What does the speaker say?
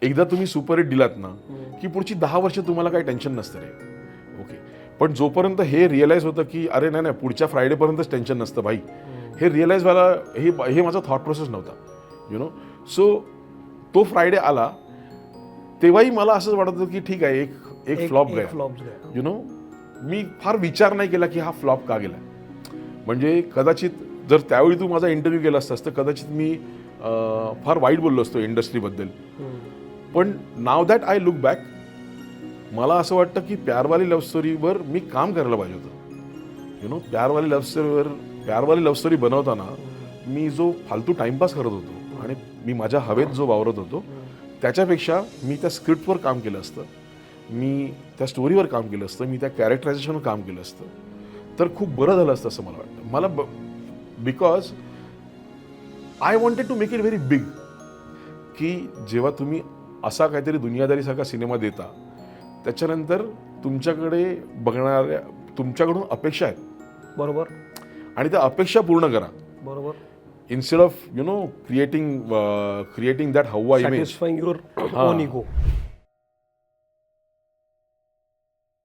एकदा तुम्ही super hit दिलात ना की पुढची 10 वर्ष तुम्हाला काही टेन्शन नसतं रे. ओके, पण जोपर्यंत हे रिअलाईज होतं की अरे नाही नाही पुढच्या फ्रायडेपर्यंतच टेन्शन नसतं भाई, हे रिअलाईज व्हायला हे माझा थॉट प्रोसेस नव्हता, यु नो. सो तो फ्रायडे आला तेव्हाही मला असंच वाटत होतं की ठीक आहे एक फ्लॉप गया, यु नो. मी फार विचार नाही केला की हा फ्लॉप का गेला. म्हणजे कदाचित जर त्यावेळी तू माझा इंटरव्ह्यू केला असतास तर कदाचित मी फार वाईट बोललो असतो इंडस्ट्रीबद्दल. पण now that I look back, मला असं वाटतं की प्यारवाली लव्ह स्टोरीवर मी काम करायला पाहिजे होतं, यु नो. प्यारवाली लव्ह स्टोरी बनवताना मी जो फालतू टाइमपास करत होतो आणि मी माझ्या हवेत जो वावरत होतो त्याच्यापेक्षा मी त्या स्क्रिप्टवर काम केलं असतं, मी त्या स्टोरीवर काम केलं असतं, मी त्या कॅरेक्टरायझेशनवर काम केलं असतं तर खूप बरं झालं असतं असं मला वाटतं. मला because I wanted to make it very big, की जेव्हा तुम्ही असा काहीतरी दुनियादारीसारखा सिनेमा देता त्याच्यानंतर तुमच्याकडे बघणाऱ्या तुमच्याकडून अपेक्षा आहेत, बरोबर, आणि त्या अपेक्षा पूर्ण करा. बरोबर. Instead of you know creating that हवा image, satisfying your own ego.